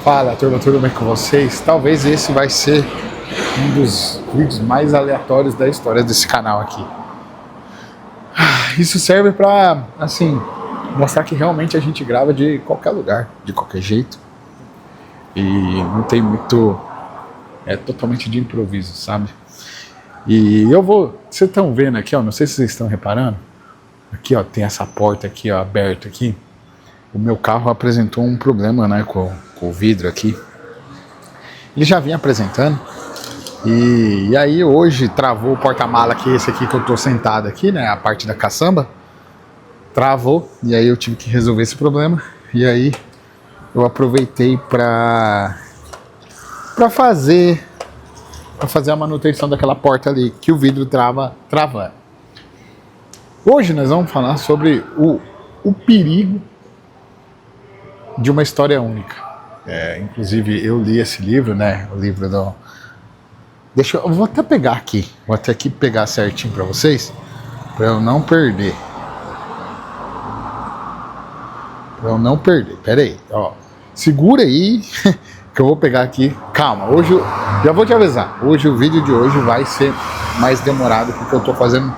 Fala turma, tudo bem com vocês? Talvez esse vai ser um dos vídeos mais aleatórios da história desse canal aqui. Isso serve pra, assim, mostrar que realmente a gente grava de qualquer lugar, de qualquer jeito. E não tem muito... é totalmente de improviso, sabe? E eu vou... vocês estão vendo aqui, ó, não sei se vocês estão reparando. Aqui, ó, tem essa porta aqui, ó, aberta aqui. O meu carro apresentou um problema, né, com o vidro aqui. Ele já vinha apresentando. E aí hoje travou o porta-mala aqui, esse aqui que eu tô sentado aqui, né, a parte da caçamba. Travou, e aí eu tive que resolver esse problema. E aí eu aproveitei pra fazer a manutenção daquela porta ali, que o vidro trava. Hoje nós vamos falar sobre o perigo de uma história única. Inclusive eu li esse livro, né? O livro do... eu vou até pegar aqui. Vou até aqui pegar certinho para vocês, para eu não perder. Pera aí, ó. Segura aí que eu vou pegar aqui. Calma, hoje já vou te avisar. Hoje o vídeo de hoje vai ser mais demorado porque eu tô fazendo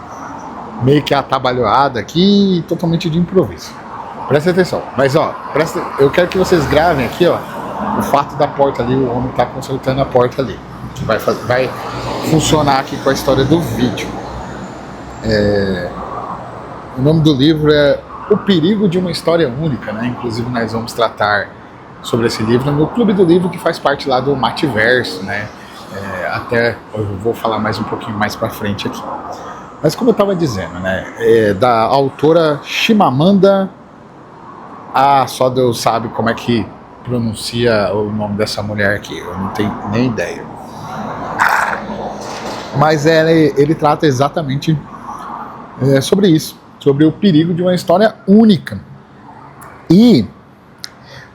meio que atabalhoada aqui, totalmente de improviso. Presta atenção, mas ó, eu quero que vocês gravem aqui, ó, o fato da porta ali, o homem tá consertando a porta ali, que vai funcionar aqui com a história do vídeo. O nome do livro é O Perigo de uma História Única, né? Inclusive nós vamos tratar sobre esse livro no Clube do Livro, que faz parte lá do Mativerso, né? Até eu vou falar mais um pouquinho mais pra frente aqui. Mas como eu estava dizendo, né, da autora Chimamanda, só Deus sabe como é que pronuncia o nome dessa mulher aqui, eu não tenho nem ideia. Mas ele trata exatamente sobre isso, sobre o perigo de uma história única. E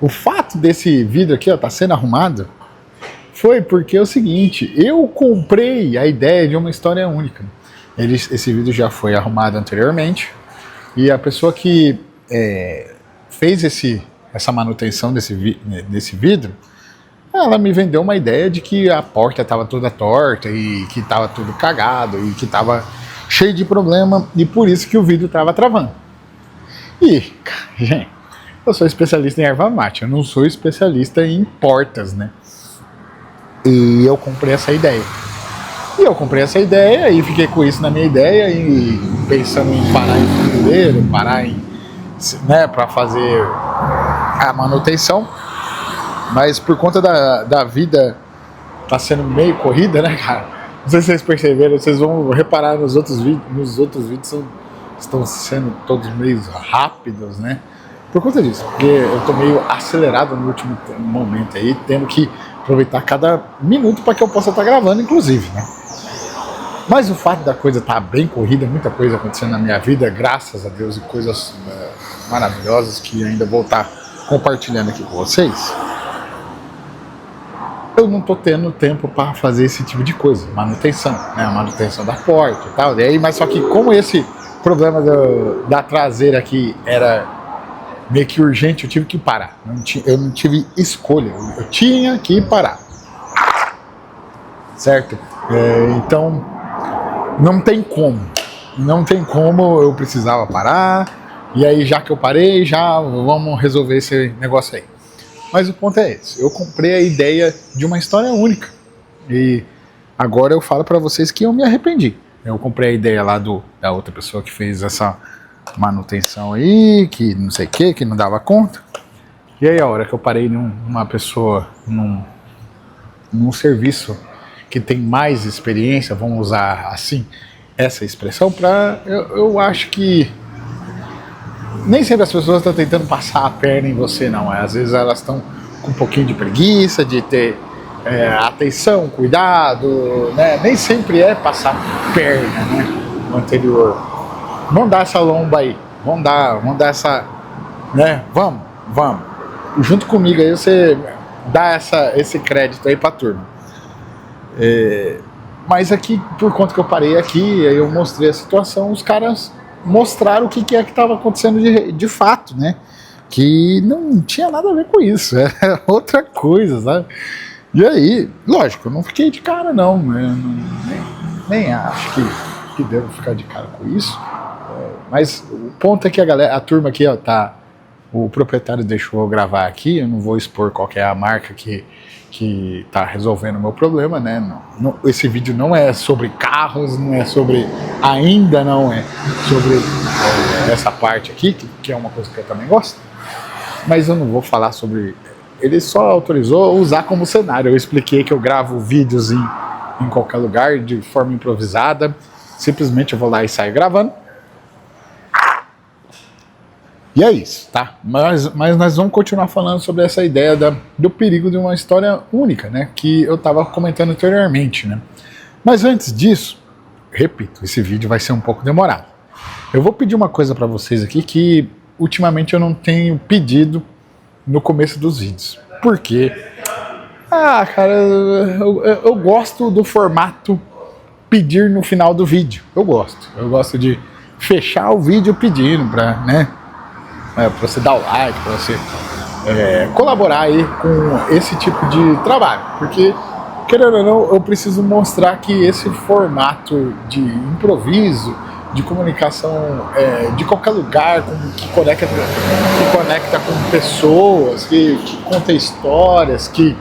o fato desse vidro aqui tá sendo arrumado foi porque é o seguinte, eu comprei a ideia de uma história única. Esse vídeo já foi arrumado anteriormente e a pessoa que fez essa manutenção desse vidro, ela me vendeu uma ideia de que a porta estava toda torta e que estava tudo cagado e que estava cheio de problema e por isso que o vidro estava travando. E, gente, eu sou especialista em erva mate, eu não sou especialista em portas, né? E eu comprei essa ideia. E fiquei com isso na minha ideia e pensando em parar em fundileiro, né, para fazer a manutenção. Mas por conta da vida tá sendo meio corrida, né, cara? Não sei se vocês perceberam, vocês vão reparar nos outros vídeos estão sendo todos meio rápidos, né? Por conta disso, porque eu tô meio acelerado no último momento aí, tendo que aproveitar cada minuto para que eu possa estar gravando, inclusive, né? Mas o fato da coisa estar bem corrida, muita coisa acontecendo na minha vida, graças a Deus, e coisas maravilhosas que ainda vou estar compartilhando aqui com vocês, eu não tô tendo tempo para fazer esse tipo de coisa, manutenção, né? A manutenção da porta e tal. E aí, mas só que como esse problema da traseira aqui era meio que urgente, eu tive que parar. Eu não tive escolha, eu tinha que parar. Certo? Então, não tem como, eu precisava parar, e aí já que eu parei, já vamos resolver esse negócio aí. Mas o ponto é esse, eu comprei a ideia de uma história única, e agora eu falo pra vocês que eu me arrependi. Eu comprei a ideia lá da outra pessoa que fez essa manutenção aí, que não sei o que não dava conta, e aí a hora que eu parei numa pessoa, num serviço que tem mais experiência, vamos usar assim essa expressão, eu acho que nem sempre as pessoas estão tentando passar a perna em você, não. Às vezes elas estão com um pouquinho de preguiça, de ter atenção, cuidado, né? Nem sempre é passar perna, né? No anterior. Vamos dar essa lomba aí, vamos dar essa, né? Vamos. Junto comigo aí você dá esse crédito aí pra turma. Mas aqui, por conta que eu parei aqui, aí eu mostrei a situação, os caras mostraram o que é que estava acontecendo de fato, né? que não tinha nada a ver com isso, era outra coisa, sabe? E aí, lógico, eu não fiquei de cara não, nem acho que devo ficar de cara com isso, mas o ponto é que a turma aqui, ó, tá, o proprietário deixou eu gravar aqui, eu não vou expor qual que é a marca que tá resolvendo o meu problema, né? Esse vídeo não é sobre carros, não é sobre, ainda não é sobre essa parte aqui, que é uma coisa que eu também gosto, mas eu não vou falar sobre. Ele só autorizou usar como cenário. Eu expliquei que eu gravo vídeos em qualquer lugar, de forma improvisada. Simplesmente eu vou lá e saio gravando. E é isso, tá? Mas nós vamos continuar falando sobre essa ideia do perigo de uma história única, né? Que eu estava comentando anteriormente, né? Mas antes disso, repito, esse vídeo vai ser um pouco demorado. Eu vou pedir uma coisa para vocês aqui que ultimamente eu não tenho pedido no começo dos vídeos. Por quê? Cara, eu gosto do formato pedir no final do vídeo. Eu gosto de fechar o vídeo pedindo para, né? Pra você dar o like, para você colaborar aí com esse tipo de trabalho. Porque, querendo ou não, eu preciso mostrar que esse formato de improviso, de comunicação de qualquer lugar, que conecta com pessoas, que conta histórias, que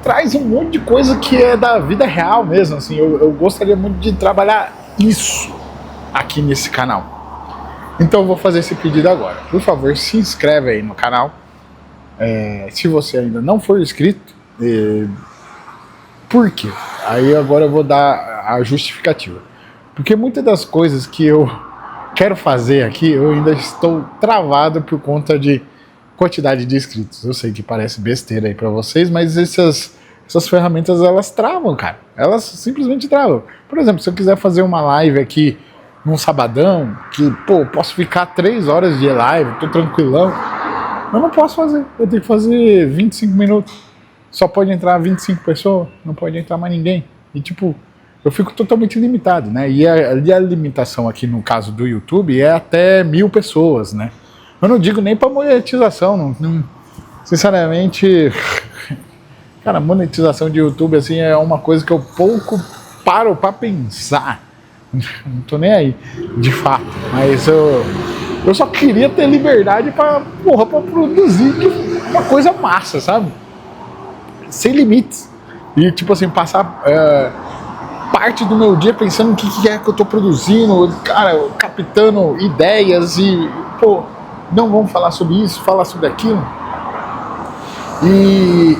traz um monte de coisa que é da vida real mesmo. Assim, eu gostaria muito de trabalhar isso aqui nesse canal. Então eu vou fazer esse pedido agora. Por favor, se inscreve aí no canal. Se você ainda não for inscrito, por quê? Aí agora eu vou dar a justificativa. Porque muitas das coisas que eu quero fazer aqui, eu ainda estou travado por conta de quantidade de inscritos. Eu sei que parece besteira aí pra vocês, mas essas ferramentas, elas travam, cara. Elas simplesmente travam. Por exemplo, se eu quiser fazer uma live aqui num sabadão, que, posso ficar 3 horas de live, tô tranquilão, eu não posso fazer. Eu tenho que fazer 25 minutos. Só pode entrar 25 pessoas, não pode entrar mais ninguém. E eu fico totalmente limitado, né? E a limitação aqui no caso do YouTube é até 1000 pessoas, né? Eu não digo nem para monetização, sinceramente, cara, monetização de YouTube assim é uma coisa que eu pouco paro para pensar. Não tô nem aí, de fato. Mas eu só queria ter liberdade para produzir uma coisa massa, sabe? Sem limites. E assim, passar parte do meu dia pensando o que é que eu tô produzindo, cara, captando ideias e, não vamos falar sobre isso, falar sobre aquilo. E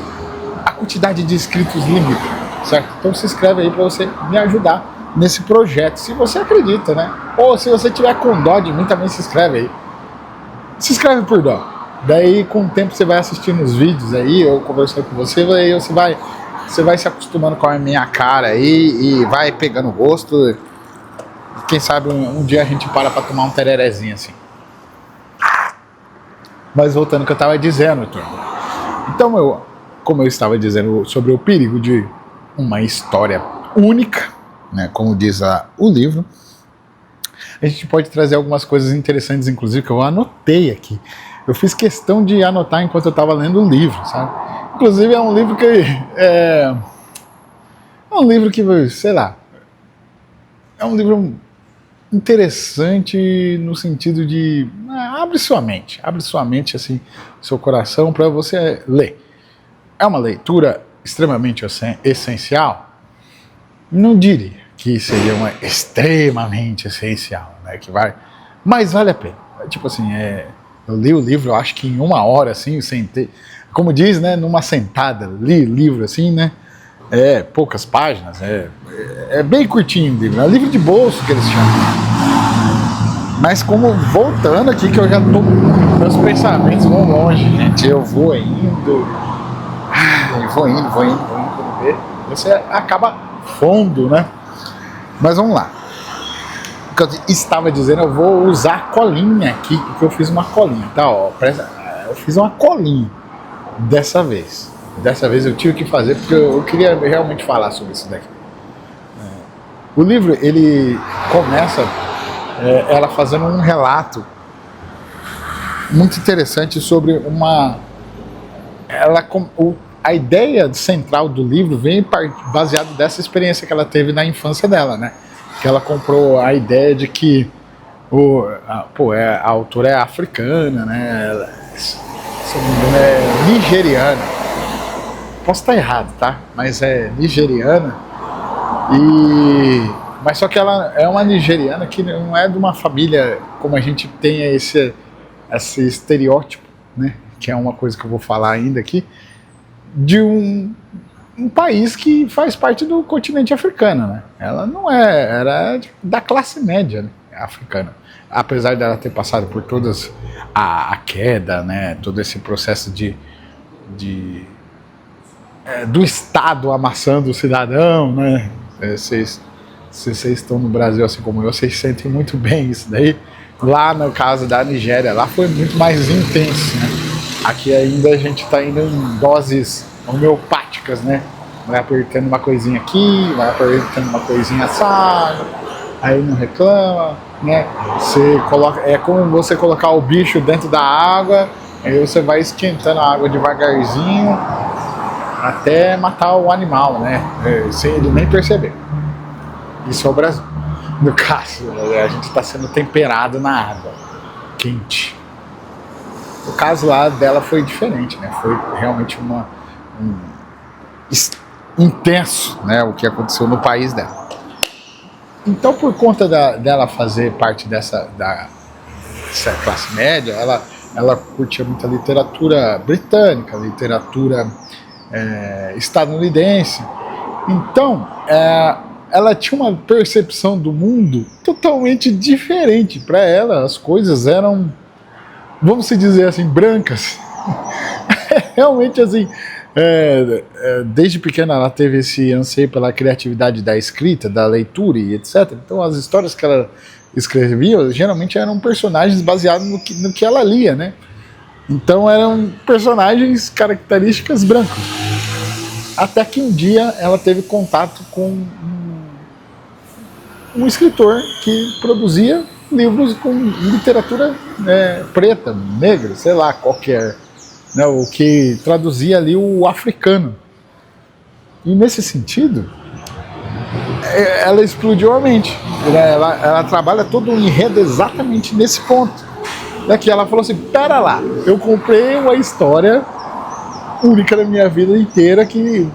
a quantidade de inscritos limita, certo? Então se inscreve aí para você me ajudar nesse projeto, se você acredita, né? Ou se você tiver com dó de mim, também se inscreve aí. Se inscreve por dó. Daí com o tempo você vai assistindo os vídeos aí, eu conversando com você, aí você vai se acostumando com a minha cara aí e vai pegando gosto. Quem sabe um dia a gente para tomar um tererezinho assim. Mas voltando ao que eu estava dizendo, turma. Então, como eu estava dizendo sobre o perigo de uma história única, né, como diz o livro, a gente pode trazer algumas coisas interessantes, inclusive, que eu anotei aqui. Eu fiz questão de anotar enquanto eu estava lendo o livro, sabe? Inclusive é um livro que sei lá, é um livro interessante no sentido de abre sua mente assim, seu coração para você ler. É uma leitura extremamente essencial? Não diria que seria uma extremamente essencial, né, mas vale a pena. Eu li o livro, eu acho que em 1 hora, assim, sentei, como diz, né, numa sentada, li o livro, assim, né, poucas páginas, é bem curtinho o livro, é um livro de bolso que eles chamam. Mas voltando aqui, que eu já tô, meus pensamentos vão longe, gente, eu vou indo, quando vê, você acaba fundo, né? Mas vamos lá. O que eu estava dizendo, eu vou usar colinha aqui, porque eu fiz uma colinha, tá? Ó, eu fiz uma colinha dessa vez. Dessa vez eu tive que fazer porque eu queria realmente falar sobre isso daqui. O livro, ele começa ela fazendo um relato muito interessante sobre a ideia central do livro vem baseado dessa experiência que ela teve na infância dela, né? Que ela comprou a ideia de que a autora é africana, né? Ela, se não me engano, é nigeriana. Posso estar errado, tá? Mas é nigeriana. Mas só que ela é uma nigeriana que não é de uma família como a gente tem esse estereótipo, né? Que é uma coisa que eu vou falar ainda aqui, de um país que faz parte do continente africano, né? Ela não era da classe média, né, africana. Apesar dela ter passado por todas a queda, né? Todo esse processo do Estado amassando o cidadão, né? Se vocês estão no Brasil assim como eu, vocês sentem muito bem isso daí. Lá no caso da Nigéria, lá foi muito mais intenso, né? Aqui ainda a gente está indo em doses homeopáticas, né? Vai apertando uma coisinha aqui, vai apertando uma coisinha assada, aí não reclama, né? É como você colocar o bicho dentro da água, aí você vai esquentando a água devagarzinho até matar o animal, né? Sem ele nem perceber. Isso é o Brasil. No caso, a gente está sendo temperado na água quente. O caso lá dela foi diferente, né? Foi realmente intenso, né? O que aconteceu no país dela. Então, por conta dela fazer parte dessa classe média, ela curtia muita literatura britânica, literatura estadunidense. Então, ela tinha uma percepção do mundo totalmente diferente. Para ela, as coisas eram, vamos dizer assim, brancas. Realmente assim, desde pequena ela teve esse anseio pela criatividade da escrita, da leitura e etc. Então as histórias que ela escrevia geralmente eram personagens baseados no que ela lia, né? Então eram personagens características brancas. Até que um dia ela teve contato com um escritor que produzia livros com literatura preta, negra, sei lá, qualquer, né, o que traduzia ali o africano. E nesse sentido, ela explodiu a mente. Ela trabalha todo o enredo exatamente nesse ponto. Daqui ela falou assim, pera lá, eu comprei uma história única da minha vida inteira que,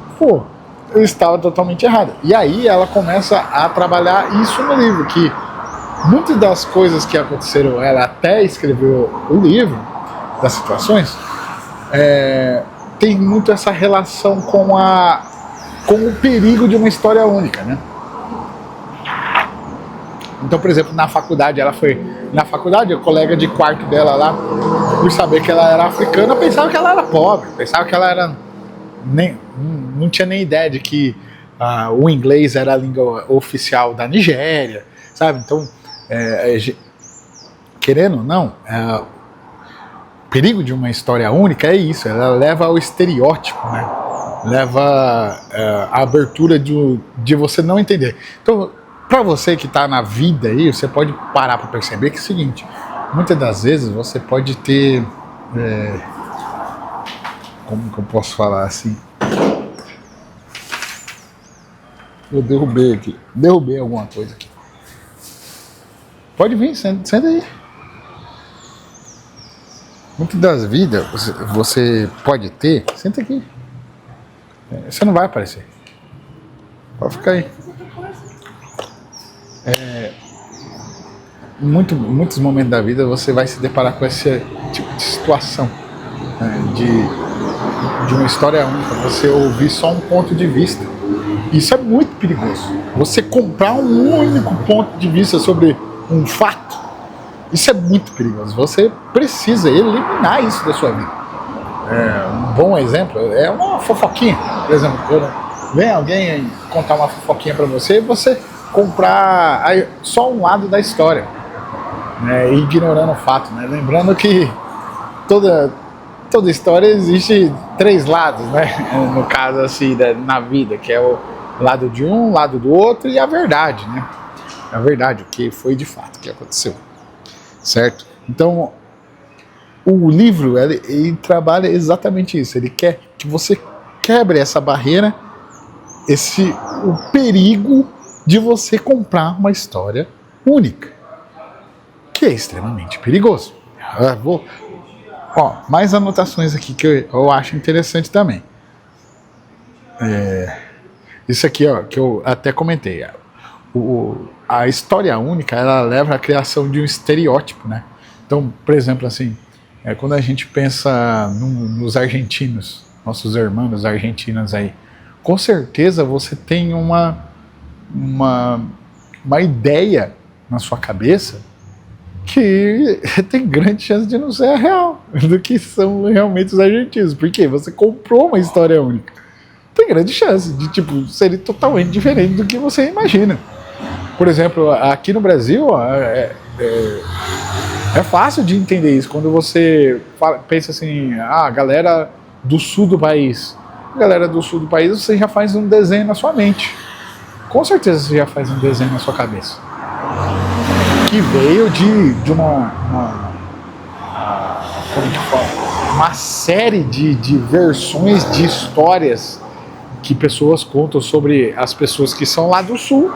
eu estava totalmente errado. E aí ela começa a trabalhar isso no livro, que muitas das coisas que aconteceram, ela até escreveu o livro, das situações, tem muito essa relação com o perigo de uma história única, né? Então, por exemplo, na faculdade, o colega de quarto dela lá, por saber que ela era africana, pensava que ela era pobre, pensava que ela era não tinha nem ideia de que o inglês era a língua oficial da Nigéria, sabe? Então, querendo ou não, o perigo de uma história única é isso, ela leva ao estereótipo, né? Leva à abertura de você não entender. Então, para você que está na vida aí, você pode parar para perceber que é o seguinte, muitas das vezes você pode ter... como que eu posso falar assim? Eu derrubei alguma coisa aqui. Pode vir, senta aí. Muitas das vidas você pode ter... Senta aqui. Você não vai aparecer. Pode ficar aí. Em muitos momentos da vida você vai se deparar com esse tipo de situação, né, de uma história única, você ouvir só um ponto de vista. Isso é muito perigoso. Você comprar um único ponto de vista sobre um fato, isso é muito perigoso. Você precisa eliminar isso da sua vida. Um bom exemplo é uma fofoquinha. Por exemplo, quando vem alguém contar uma fofoquinha para você, você comprar só um lado da história, né, ignorando o fato, né? Lembrando que toda história existe 3 lados, né? No caso assim, na vida, que é o lado de um, lado do outro e a verdade, né? A verdade, o que foi de fato, o que aconteceu, certo? Então, o livro, ele trabalha exatamente isso. Ele quer que você quebre essa barreira, o perigo de você comprar uma história única, que é extremamente perigoso. Mais anotações aqui que eu acho interessante também. Isso aqui, que eu até comentei. A história única, ela leva à criação de um estereótipo, né? Então, por exemplo, assim, quando a gente pensa nos argentinos, nossos irmãos argentinos aí, com certeza você tem uma ideia na sua cabeça que tem grande chance de não ser a real do que são realmente os argentinos. Porque você comprou uma história única. Tem grande chance de, tipo, ser totalmente diferente do que você imagina. Por exemplo, aqui no Brasil, é fácil de entender isso. Quando você pensa assim, a galera do sul do país. A galera do sul do país, você já faz um desenho na sua mente. Com certeza você já faz um desenho na sua cabeça. Que veio de uma série de versões de histórias que pessoas contam sobre as pessoas que são lá do sul,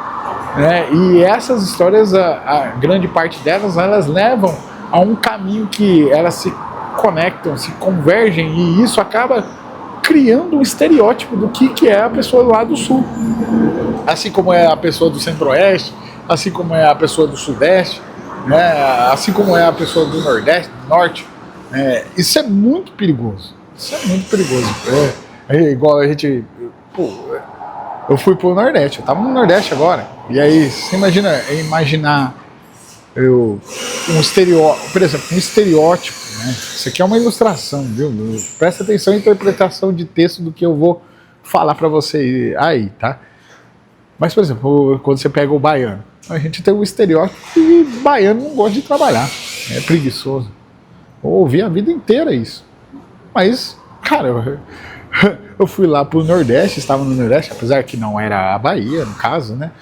né? E essas histórias, a grande parte delas, elas levam a um caminho que elas se conectam, se convergem, e isso acaba criando um estereótipo do que é a pessoa lá do sul. Assim como é a pessoa do centro-oeste, assim como é a pessoa do sudeste, né? Assim como é a pessoa do nordeste, do norte. Isso é muito perigoso. Isso é muito perigoso. Igual a gente... eu fui pro Nordeste, eu tava no Nordeste agora. E aí, você imaginar um estereótipo, por exemplo, um estereótipo, né? Isso aqui é uma ilustração, viu? Presta atenção na interpretação de texto do que eu vou falar pra você aí, tá? Mas, por exemplo, quando você pega o baiano, a gente tem um estereótipo que o baiano não gosta de trabalhar, é preguiçoso. Eu ouvi a vida inteira isso. Mas, cara, eu fui lá pro Nordeste, estava no Nordeste, apesar que não era a Bahia, no caso, né?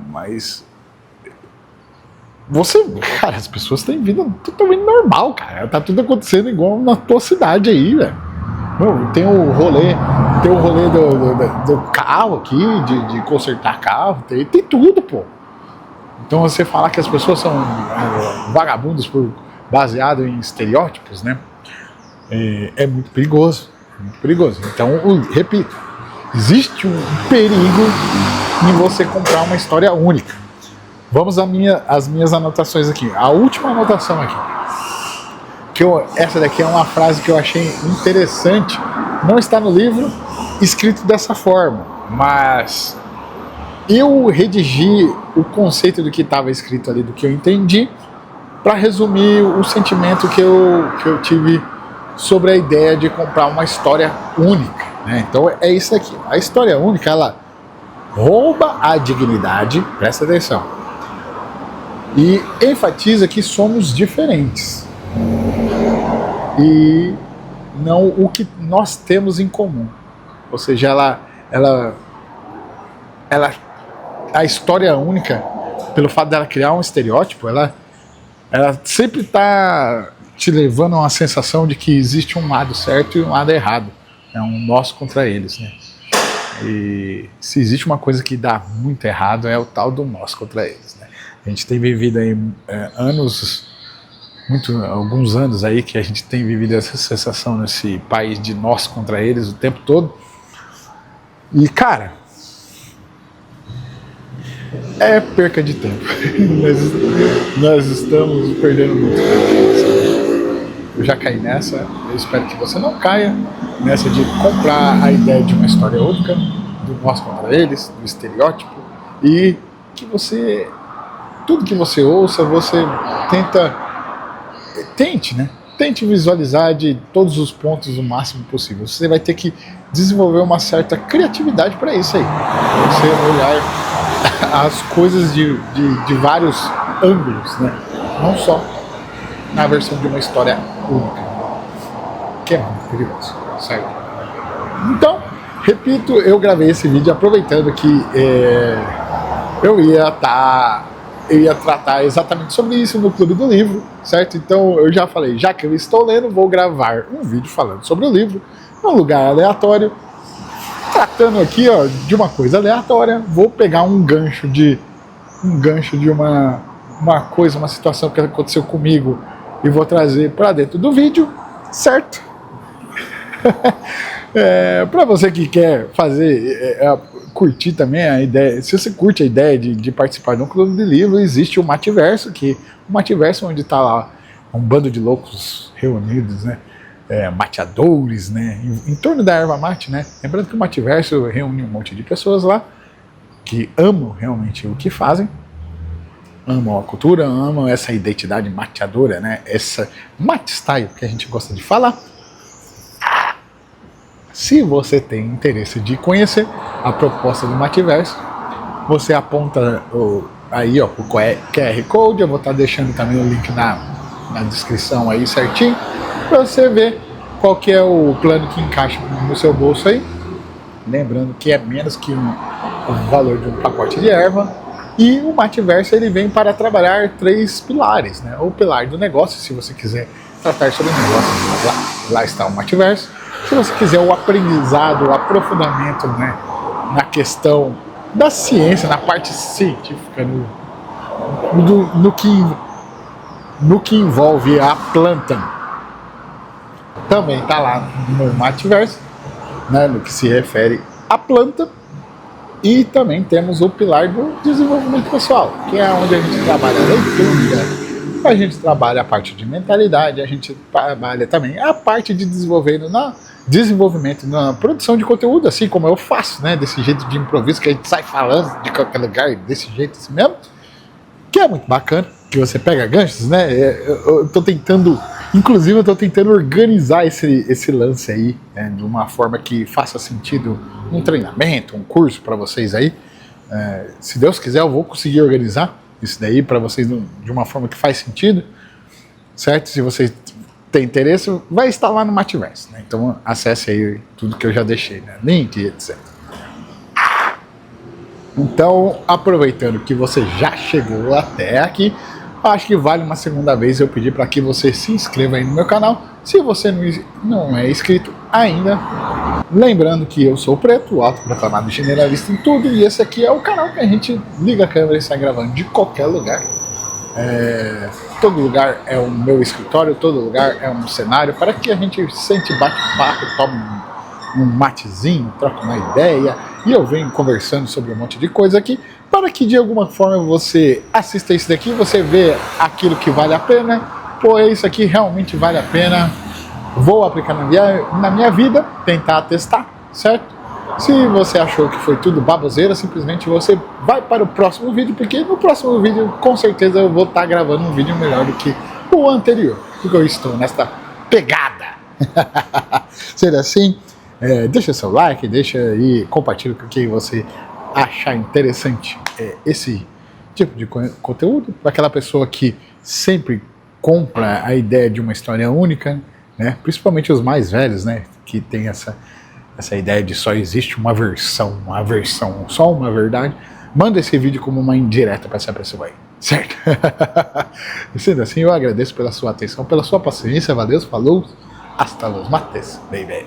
Mas cara, as pessoas têm vida totalmente normal, cara. Tá tudo acontecendo igual na tua cidade aí, velho. Tem o rolê do carro aqui, de consertar carro, tem tudo, pô. Então você falar que as pessoas são vagabundos baseado em estereótipos, né? É muito perigoso. Muito perigoso. Então, repito, existe um perigo em você comprar uma história única. Vamos às minhas anotações aqui. A última anotação aqui. Essa daqui é uma frase que eu achei interessante. Não está no livro escrito dessa forma, mas eu redigi o conceito do que estava escrito ali, do que eu entendi, para resumir o sentimento que eu tive sobre a ideia de comprar uma história única, né? Então é isso aqui. A história única, ela rouba a dignidade, presta atenção, e enfatiza que somos diferentes e não o que nós temos em comum. Ou seja, a história única, pelo fato dela criar um estereótipo, ela sempre está te levando a uma sensação de que existe um lado certo e um lado errado. É um nós contra eles, né? E se existe uma coisa que dá muito errado, é o tal do nós contra eles, né? A gente tem vivido aí alguns anos aí que a gente tem vivido essa sensação nesse país de nós contra eles o tempo todo. E, cara, é perca de tempo. Nós estamos perdendo muito tempo. Eu já caí nessa, eu espero que você não caia nessa de comprar a ideia de uma história única, do nós contra eles, do estereótipo, e que tudo que você ouça, você tente visualizar de todos os pontos o máximo possível. Você vai ter que desenvolver uma certa criatividade para isso aí. Você olhar as coisas de vários ângulos, né? Não só na versão de uma história única, que é muito perigoso, certo? Então, repito, eu gravei esse vídeo aproveitando que eu ia estar eu ia tratar exatamente sobre isso no Clube do Livro, certo? Então eu já falei, já que eu estou lendo, vou gravar um vídeo falando sobre o livro, num lugar aleatório, tratando aqui, ó, de uma coisa aleatória. Vou pegar um gancho de uma coisa, uma situação que aconteceu comigo e vou trazer para dentro do vídeo, certo? Para você que quer fazer, curtir também a ideia, se você curte a ideia de participar de um clube de livro, existe o Mativerso, onde está lá um bando de loucos reunidos, né? Mateadores, né? Em torno da erva mate, né? Lembrando que o Mativerso reúne um monte de pessoas lá que amam realmente o que fazem, amam a cultura, amam essa identidade mateadora, né? Essa mate style que a gente gosta de falar. Se você tem interesse de conhecer a proposta do Mativerso, você aponta aí, ó, o QR Code. Eu vou estar deixando também o link na descrição aí certinho, para você ver qual que é o plano que encaixa no seu bolso aí. Lembrando que é menos que o valor de um pacote de erva. E o Mativerso, ele vem para trabalhar 3 pilares, né? O pilar do negócio, se você quiser tratar sobre o negócio, lá está o Mativerso. Se você quiser o aprendizado, o aprofundamento, né, na questão da ciência, na parte científica, no que envolve a planta, também está lá no Mativerso, né, no que se refere à planta. E também temos o pilar do desenvolvimento pessoal, que é onde a gente trabalha a leitura, a gente trabalha a parte de mentalidade, a gente trabalha também a parte de desenvolvimento na produção de conteúdo, assim como eu faço, né? Desse jeito de improviso que a gente sai falando de qualquer lugar, desse jeito assim mesmo, que é muito bacana, que você pega ganchos, né? Eu tô tentando, inclusive eu tô tentando organizar esse lance aí, né? De uma forma que faça sentido, um treinamento, um curso para vocês aí. Se Deus quiser, eu vou conseguir organizar isso daí para vocês de uma forma que faz sentido, certo? Se vocês têm interesse, vai estar lá no Mativerso, né? Então acesse aí tudo que eu já deixei, né? Link, etc. Então, aproveitando que você já chegou até aqui, acho que vale uma segunda vez eu pedir para que você se inscreva aí no meu canal, se você não é inscrito ainda. Lembrando que eu sou o Preto, o autoproclamado generalista em tudo, e esse aqui é o canal que a gente liga a câmera e sai gravando de qualquer lugar. Todo lugar é o meu escritório, todo lugar é um cenário, para que a gente sente bate-papo, tome um matezinho, troca uma ideia, e eu venho conversando sobre um monte de coisa aqui, para que de alguma forma você assista isso daqui, você vê aquilo que vale a pena. Pô, isso aqui realmente vale a pena, vou aplicar na minha vida, tentar testar, certo? Se você achou que foi tudo baboseira, simplesmente você vai para o próximo vídeo, porque no próximo vídeo com certeza eu vou estar gravando um vídeo melhor do que o anterior, porque eu estou nesta pegada. Sendo assim, deixa seu like, deixa aí, compartilha com quem você achar interessante esse tipo de conteúdo, para aquela pessoa que sempre compra a ideia de uma história única, né? Principalmente os mais velhos, né? Que tem essa ideia de só existe uma versão, só uma verdade. Manda esse vídeo como uma indireta para essa pessoa aí, certo? Sendo assim, eu agradeço pela sua atenção, pela sua paciência. Valeu, falou, hasta los mates, baby.